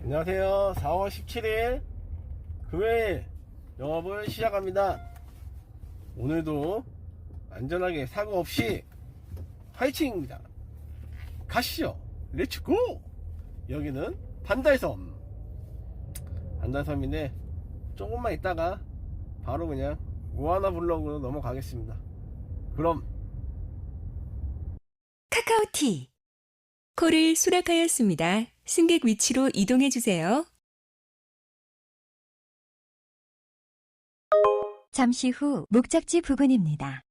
안녕하세요. 4월 17일 금요일 영업을 시작합니다. 오늘도 안전하게 사고 없이 화이팅입니다. 가시죠. 렛츠고! 여기는 반달섬인데 조금만 있다가 바로 그냥 우아나 블럭으로 넘어가겠습니다. 그럼 카카오티 콜을 수락하였습니다. 승객 위치로 이동해 주세요. 잠시 후 목적지 부근입니다.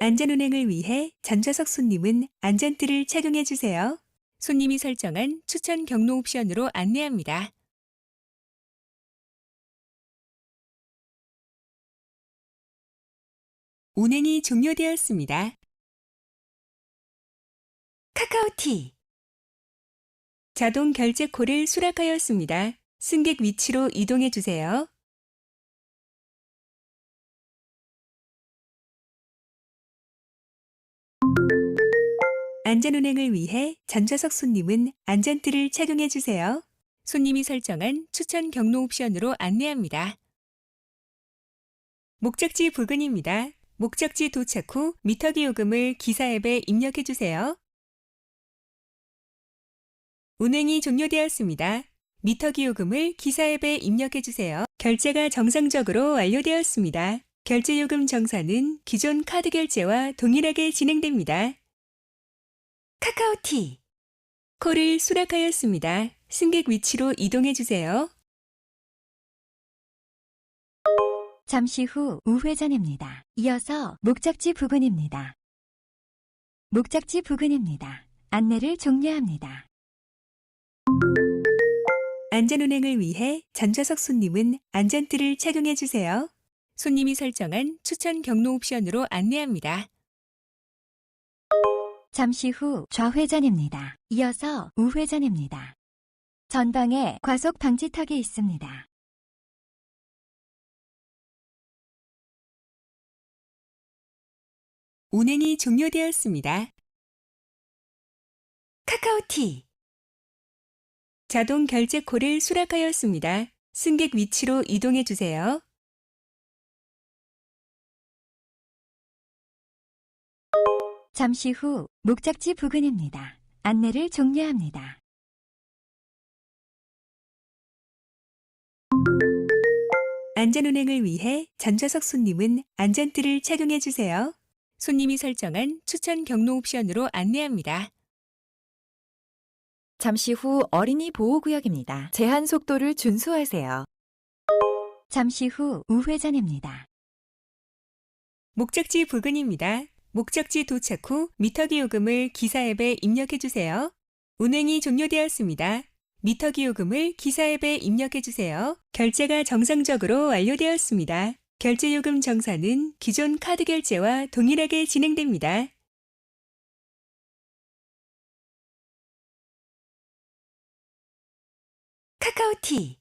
안전운행을 위해 전좌석 손님은 안전띠를 착용해 주세요. 손님이 설정한 추천 경로 옵션으로 안내합니다. 운행이 종료되었습니다. 카카오티 자동 결제 콜을 수락하였습니다. 승객 위치로 이동해 주세요. 안전운행을 위해 전좌석 손님은 안전띠를 착용해 주세요. 손님이 설정한 추천 경로 옵션으로 안내합니다. 목적지 부근입니다. 목적지 도착 후 미터기 요금을 기사 앱에 입력해 주세요. 운행이 종료되었습니다. 미터기 요금을 기사 앱에 입력해 주세요. 결제가 정상적으로 완료되었습니다. 결제 요금 정산은 기존 카드 결제와 동일하게 진행됩니다. 카카오티 콜을 수락하였습니다. 승객 위치로 이동해 주세요. 잠시 후 우회전입니다. 이어서 목적지 부근입니다. 목적지 부근입니다. 안내를 종료합니다. 안전운행을 위해 전좌석 손님은 안전띠를 착용해 주세요. 손님이 설정한 추천 경로 옵션으로 안내합니다. 잠시 후 좌회전입니다. 이어서 우회전입니다. 전방에 과속 방지턱이 있습니다. 운행이 종료되었습니다. 카카오티 자동 결제 콜을 수락하였습니다. 승객 위치로 이동해 주세요. 잠시 후 목적지 부근입니다. 안내를 종료합니다. 안전운행을 위해 전좌석 손님은 안전띠를 착용해 주세요. 손님이 설정한 추천 경로 옵션으로 안내합니다. 잠시 후 어린이 보호구역입니다. 제한 속도를 준수하세요. 잠시 후 우회전입니다. 목적지 부근입니다. 목적지 도착 후 미터기 요금을 기사 앱에 입력해 주세요. 운행이 종료되었습니다. 미터기 요금을 기사 앱에 입력해 주세요. 결제가 정상적으로 완료되었습니다. 결제 요금 정산은 기존 카드 결제와 동일하게 진행됩니다. 카카오티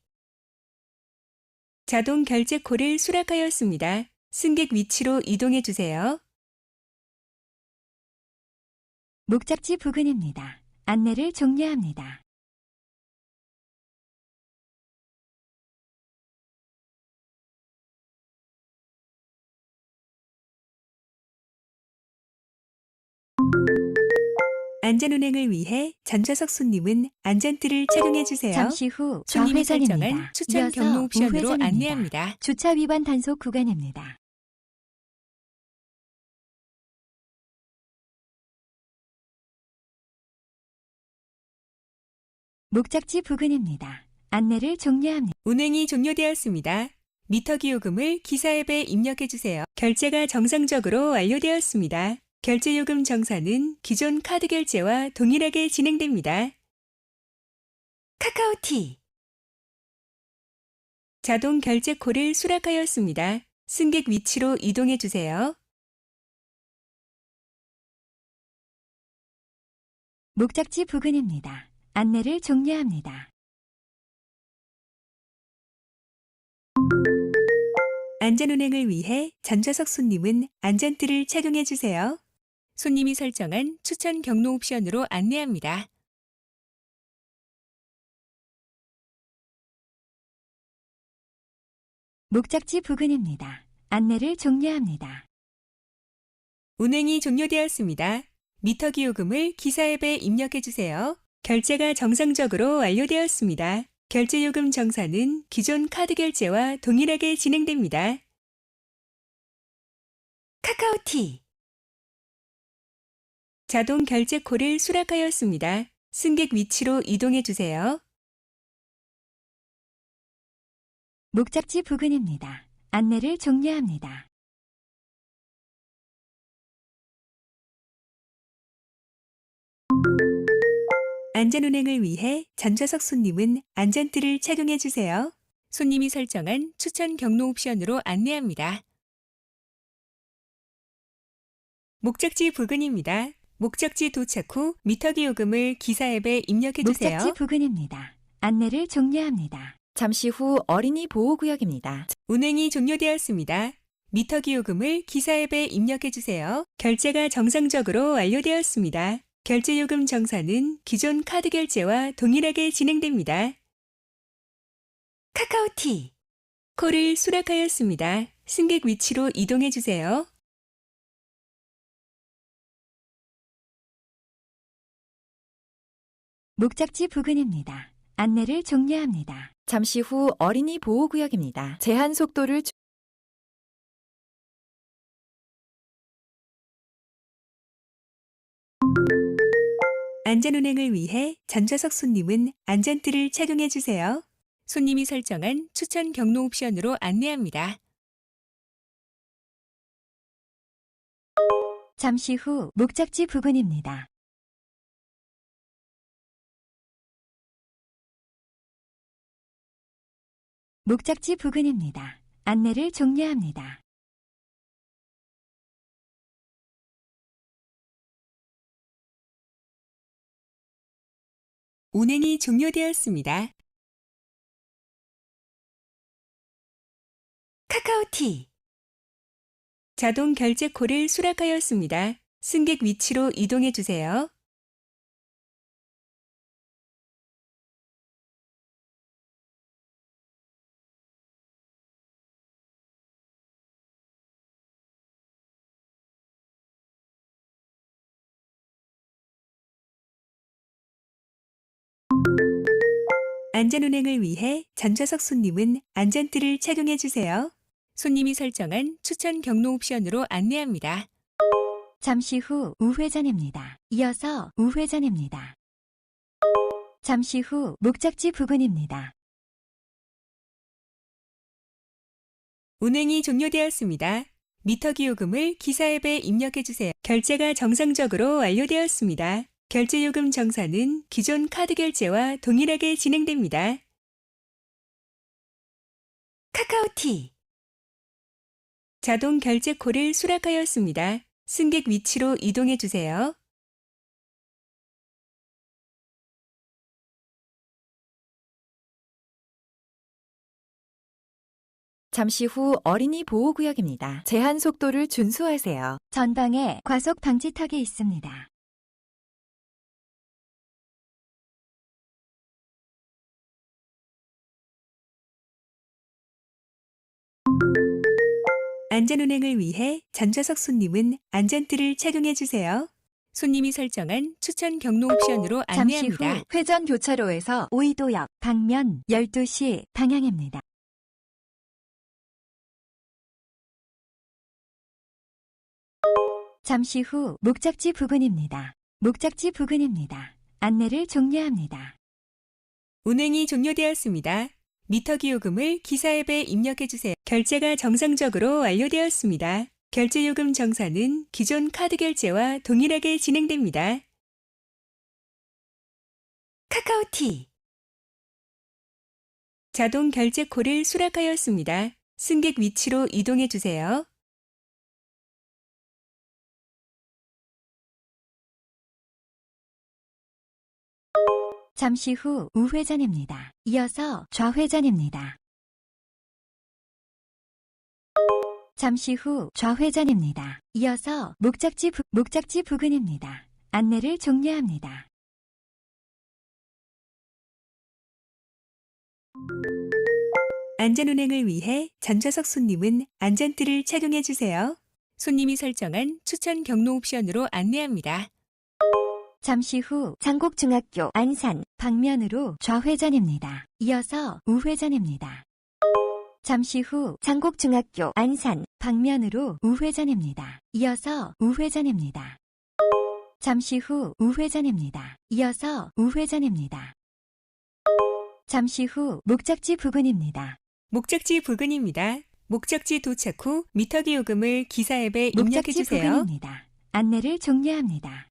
자동 결제 콜을 수락하였습니다. 승객 위치로 이동해 주세요. 목적지 부근입니다. 안내를 종료합니다. 안전운행을 위해 전좌석 손님은 안전띠를 착용해 주세요. 잠시 후 손님이 설정한 좌회전입니다. 추천 이어서 경로 옵션으로 우회전입니다. 안내합니다. 주차 위반 단속 구간입니다. 목적지 부근입니다. 안내를 종료합니다. 운행이 종료되었습니다. 미터기 요금을 기사 앱에 입력해 주세요. 결제가 정상적으로 완료되었습니다. 결제 요금 정산은 기존 카드 결제와 동일하게 진행됩니다. 카카오티 자동 결제 콜을 수락하였습니다. 승객 위치로 이동해 주세요. 목적지 부근입니다. 안내를 종료합니다. 안전운행을 위해 전좌석 손님은 안전띠를 착용해 주세요. 손님이 설정한 추천 경로 옵션으로 안내합니다. 목적지 부근입니다. 안내를 종료합니다. 운행이 종료되었습니다. 미터기 요금을 기사 앱에 입력해 주세요. 결제가 정상적으로 완료되었습니다. 결제 요금 정산은 기존 카드 결제와 동일하게 진행됩니다. 카카오티 자동 결제 콜을 수락하였습니다. 승객 위치로 이동해 주세요. 목적지 부근입니다. 안내를 종료합니다. 안전운행을 위해 전좌석 손님은 안전띠를 착용해 주세요. 손님이 설정한 추천 경로 옵션으로 안내합니다. 목적지 부근입니다. 목적지 도착 후 미터기 요금을 기사 앱에 입력해 주세요. 목적지 부근입니다. 안내를 종료합니다. 잠시 후 어린이 보호구역입니다. 운행이 종료되었습니다. 미터기 요금을 기사 앱에 입력해 주세요. 결제가 정상적으로 완료되었습니다. 결제 요금 정산은 기존 카드 결제와 동일하게 진행됩니다. 카카오티 콜을 수락하였습니다. 승객 위치로 이동해 주세요. 목적지 부근입니다. 안내를 종료합니다. 잠시 후 어린이 보호구역입니다. 제한 속도를 안전운행을 위해 전좌석 손님은 안전띠를 착용해 주세요. 손님이 설정한 추천 경로 옵션으로 안내합니다. 잠시 후 목적지 부근입니다. 목적지 부근입니다. 안내를 종료합니다. 운행이 종료되었습니다. 카카오티 자동 결제 콜을 수락하였습니다. 승객 위치로 이동해 주세요. 안전운행을 위해 전좌석 손님은 안전띠를 착용해 주세요. 손님이 설정한 추천 경로 옵션으로 안내합니다. 잠시 후 우회전입니다. 이어서 우회전입니다. 잠시 후 목적지 부근입니다. 운행이 종료되었습니다. 미터기 요금을 기사 앱에 입력해 주세요. 결제가 정상적으로 완료되었습니다. 결제 요금 정산은 기존 카드 결제와 동일하게 진행됩니다. 카카오티 자동 결제 콜을 수락하였습니다. 승객 위치로 이동해 주세요. 잠시 후 어린이 보호구역입니다. 제한 속도를 준수하세요. 전방에 과속 방지턱이 있습니다. 안전운행을 위해 전좌석 손님은 안전띠를 착용해 주세요. 손님이 설정한 추천 경로 옵션으로 잠시 안내합니다. 후 회전 교차로에서 오이도역 방면 12시 방향입니다. 잠시 후 목적지 부근입니다. 목적지 부근입니다. 안내를 종료합니다. 운행이 종료되었습니다. 미터기 요금을 기사 앱에 입력해 주세요. 결제가 정상적으로 완료되었습니다. 결제 요금 정산은 기존 카드 결제와 동일하게 진행됩니다. 카카오티 자동 결제 콜을 수락하였습니다. 승객 위치로 이동해 주세요. 잠시 후 우회전입니다. 이어서 좌회전입니다. 잠시 후 좌회전입니다. 이어서 목적지 부근입니다. 안내를 종료합니다. 안전운행을 위해 전좌석 손님은 안전띠를 착용해 주세요. 손님이 설정한 추천 경로 옵션으로 안내합니다. 잠시 후 장곡중학교 안산 방면으로 좌회전입니다. 이어서 우회전입니다. 잠시 후 장곡중학교 안산 방면으로 우회전입니다. 이어서 우회전입니다. 잠시 후 우회전입니다. 이어서 우회전입니다. 잠시 후 목적지 부근입니다. 목적지 부근입니다. 목적지 도착 후 미터기 요금을 기사 앱에 입력해 목적지 주세요. 부근입니다. 안내를 종료합니다.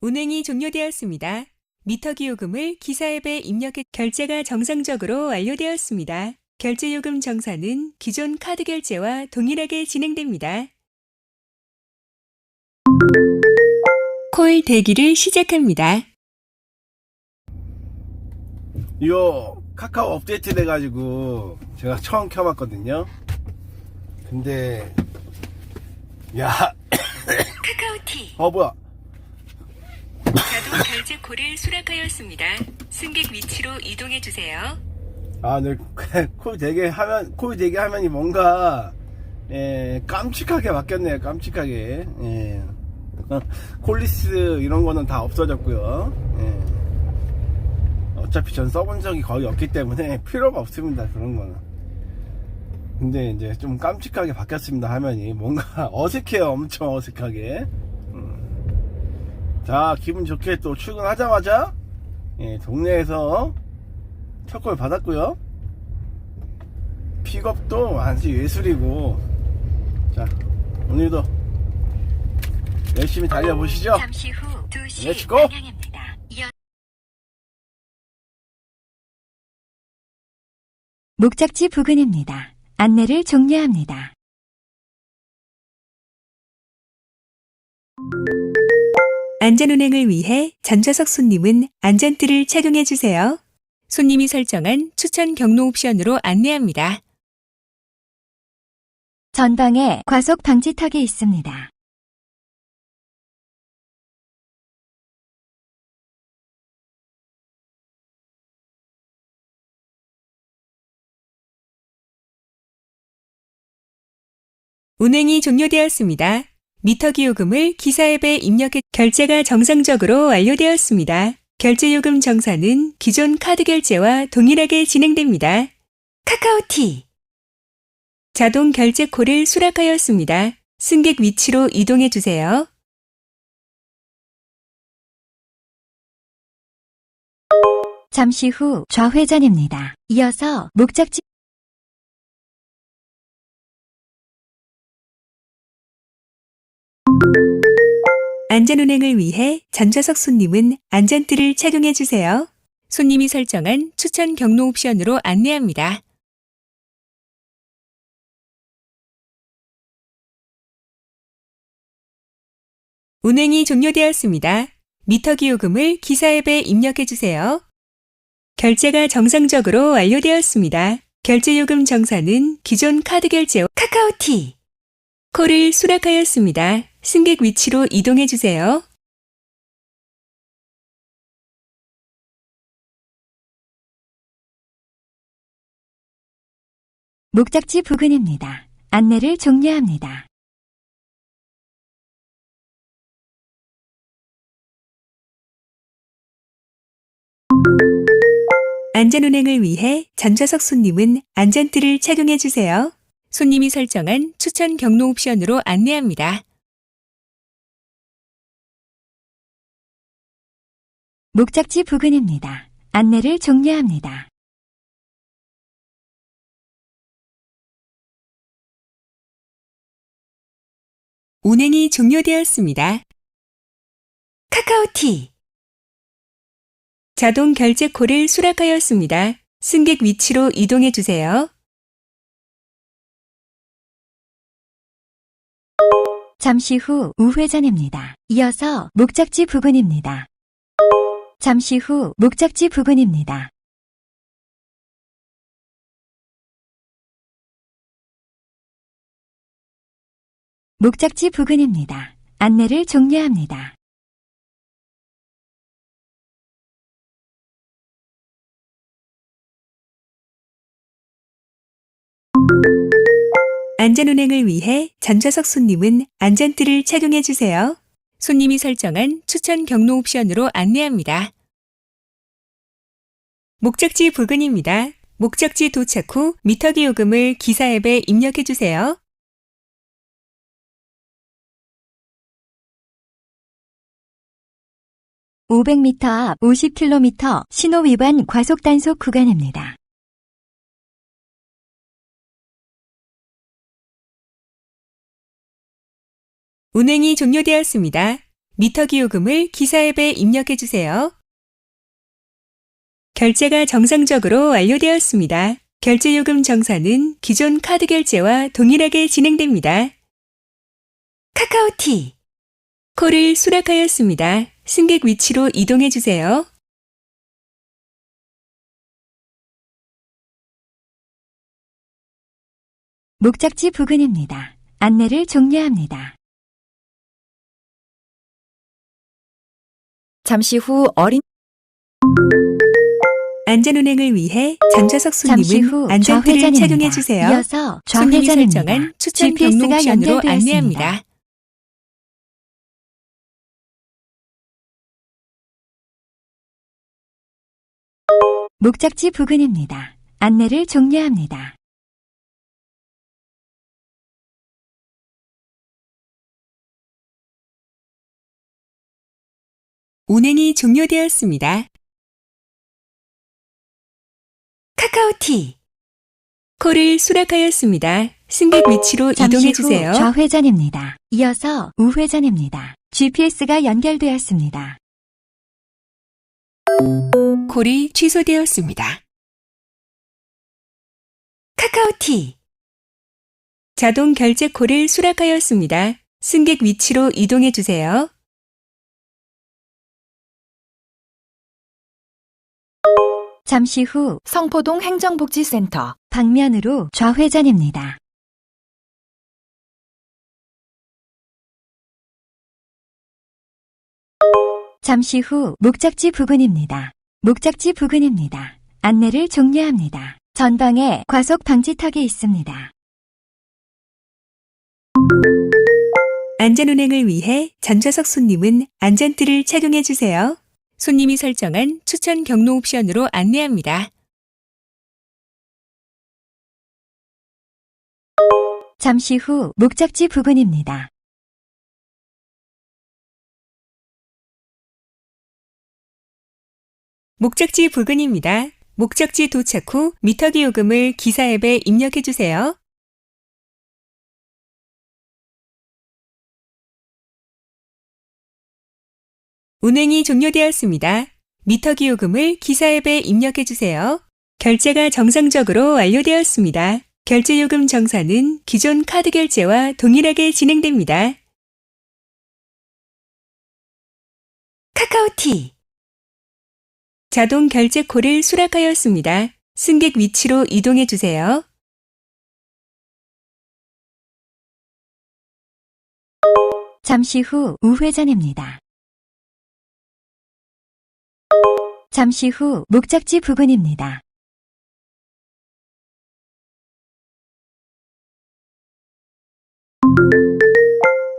운행이 종료되었습니다. 미터기 요금을 기사 앱에 입력해 결제가 정상적으로 완료되었습니다. 결제 요금 정산은 기존 카드 결제와 동일하게 진행됩니다. 콜 대기를 시작합니다. 이거 카카오 업데이트 돼가지고 제가 처음 켜봤거든요. 근데 야 카카오티 뭐야 자동 결제 콜을 수락하였습니다. 승객 위치로 이동해 주세요. 네, 콜 되게 화면이 뭔가 깜찍하게 바뀌었네요. 깜찍하게. 콜리스 이런 거는 다 없어졌고요. 어차피 전 써본 적이 거의 없기 때문에 필요가 없습니다. 그런 거는. 근데 이제 좀 깜찍하게 바뀌었습니다. 화면이 뭔가 어색해요. 엄청 어색하게. 자, 기분 좋게 또 출근하자마자 동네에서 첫콜 받았고요. 픽업도 아주 예술이고. 자, 오늘도 열심히 달려보시죠. 잠시 후 2시 렛츠고! 방향입니다. 목적지 부근입니다. 안내를 종료합니다. 안전운행을 위해 전좌석 손님은 안전띠를 착용해 주세요. 손님이 설정한 추천 경로 옵션으로 안내합니다. 전방에 과속 방지턱이 있습니다. 운행이 종료되었습니다. 미터기 요금을 기사 앱에 입력해 결제가 정상적으로 완료되었습니다. 결제 요금 정산은 기존 카드 결제와 동일하게 진행됩니다. 카카오티 자동 결제 콜을 수락하였습니다. 승객 위치로 이동해 주세요. 잠시 후 좌회전입니다. 이어서 목적지 안전운행을 위해 전좌석 손님은 안전띠를 착용해 주세요. 손님이 설정한 추천 경로 옵션으로 안내합니다. 운행이 종료되었습니다. 미터기 요금을 기사 앱에 입력해 주세요. 결제가 정상적으로 완료되었습니다. 결제 요금 정산은 기존 카드 결제와 카카오티 콜을 수락하였습니다. 승객 위치로 이동해 주세요. 목적지 부근입니다. 안내를 종료합니다. 안전운행을 위해 전좌석 손님은 안전띠를 착용해 주세요. 손님이 설정한 추천 경로 옵션으로 안내합니다. 목적지 부근입니다. 안내를 종료합니다. 운행이 종료되었습니다. 카카오티 자동 결제 콜을 수락하였습니다. 승객 위치로 이동해 주세요. 잠시 후 우회전입니다. 이어서 목적지 부근입니다. 잠시 후 목적지 부근입니다. 목적지 부근입니다. 안내를 종료합니다. 안전운행을 위해 전좌석 손님은 안전띠를 착용해 주세요. 손님이 설정한 추천 경로 옵션으로 안내합니다. 목적지 부근입니다. 목적지 도착 후 미터기 요금을 기사 앱에 입력해 주세요. (500m) 앞 50km 신호 위반 과속 단속 구간입니다. 운행이 종료되었습니다. 미터기 요금을 기사 앱에 입력해 주세요. 결제가 정상적으로 완료되었습니다. 결제 요금 정산은 기존 카드 결제와 동일하게 진행됩니다. 카카오티 콜을 수락하였습니다. 승객 위치로 이동해 주세요. 목적지 부근입니다. 안내를 종료합니다. 잠시 후 어린 안전운행을 위해 전좌석 잠시 손님은 후 안전띠를 좌회전입니다. 착용해 주세요. 이어서 손님이 좌회전입니다. 설정한 추천 경로 GPS가 옵션으로 연결되었습니다. 안내합니다. 목적지 부근입니다. 안내를 종료합니다. 운행이 종료되었습니다. 카카오티 콜을 수락하였습니다. 승객 위치로 잠시 이동해 후 주세요. 좌회전입니다. 이어서 우회전입니다. GPS가 연결되었습니다. 콜이 취소되었습니다. 카카오티 자동 결제 콜을 수락하였습니다. 승객 위치로 이동해 주세요. 잠시 후 성포동 행정복지센터 방면으로 좌회전입니다. 잠시 후 목적지 부근입니다. 목적지 부근입니다. 안내를 종료합니다. 전방에 과속 방지턱이 있습니다. 안전운행을 위해 전좌석 손님은 안전띠를 착용해 주세요. 손님이 설정한 추천 경로 옵션으로 안내합니다. 잠시 후 목적지 부근입니다. 목적지 부근입니다. 목적지 도착 후 미터기 요금을 기사 앱에 입력해 주세요. 운행이 종료되었습니다. 미터기 요금을 기사 앱에 입력해 주세요. 결제가 정상적으로 완료되었습니다. 결제 요금 정산은 기존 카드 결제와 동일하게 진행됩니다. 카카오티 자동 결제 콜을 수락하였습니다. 승객 위치로 이동해 주세요. 잠시 후 우회전입니다. 잠시 후 목적지 부근입니다.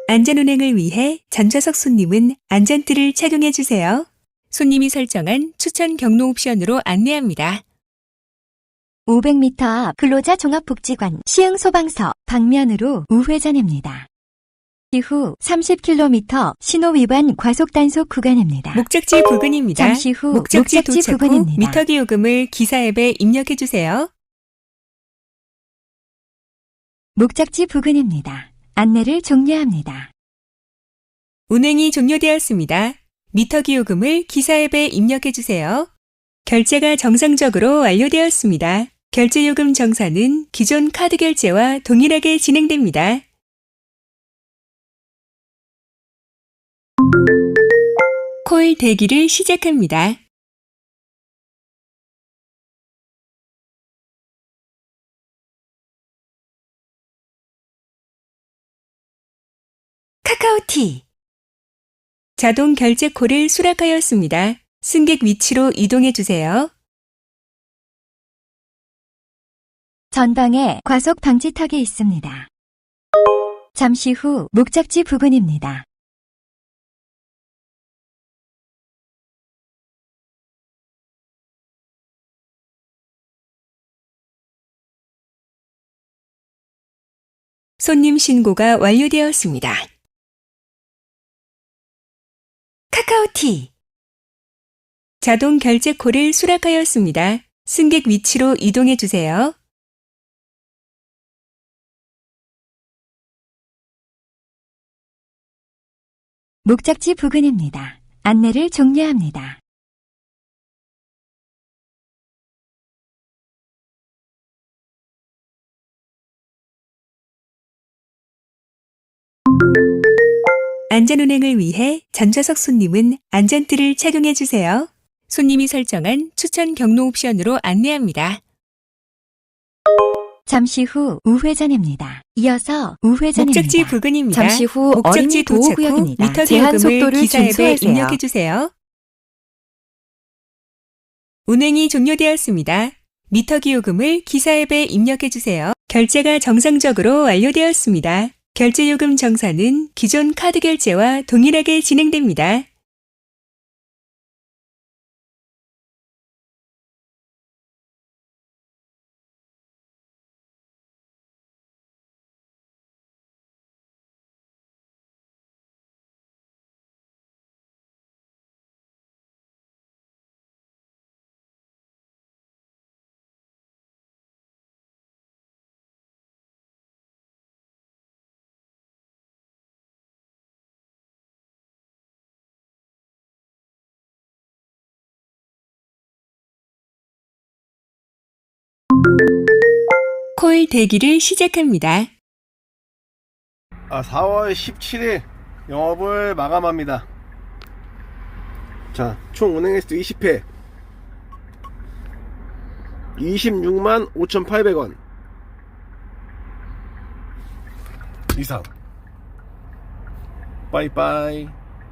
안전운행을 위해 전좌석 손님은 안전띠를 착용해 주세요. 손님이 설정한 추천 경로 옵션으로 안내합니다. 500m 앞 근로자 종합복지관 시흥소방서 방면으로 우회전입니다. 이후 30km 신호 위반 과속 단속 구간입니다. 목적지 부근입니다. 잠시 후 목적지 도착 후 부근입니다. 미터기 요금을 기사 앱에 입력해 주세요. 목적지 부근입니다. 안내를 종료합니다. 운행이 종료되었습니다. 미터기 요금을 기사 앱에 입력해 주세요. 결제가 정상적으로 완료되었습니다. 결제 요금 정산은 기존 카드 결제와 동일하게 진행됩니다. 콜 대기를 시작합니다. 카카오티. 자동 결제 콜을 수락하였습니다. 승객 위치로 이동해 주세요. 전방에 과속 방지턱이 있습니다. 잠시 후 목적지 부근입니다. 손님 신고가 완료되었습니다. 카카오티. 자동 결제 콜을 수락하였습니다. 승객 위치로 이동해 주세요. 목적지 부근입니다. 안내를 종료합니다. 안전운행을 위해 전좌석 손님은 안전띠를 착용해 주세요. 손님이 설정한 추천 경로 옵션으로 안내합니다. 잠시 후 우회전입니다. 이어서 우회전입니다. 목적지 부근입니다. 잠시 후 목적지 어린이 도착 후 보호구역입니다. 미터 제한 기요금을 속도를 기사 앱에 준수하세요. 입력해 주세요. 운행이 종료되었습니다. 미터 기요금을 기사 앱에 입력해 주세요. 결제가 정상적으로 완료되었습니다. 결제 요금 정산은 기존 카드 결제와 동일하게 진행됩니다. 콜 대기를 시작합니다. 4월 17일 영업을 마감합니다. 자, 총 운행 횟수 20회 26만 5,800원 이상. 빠이빠이.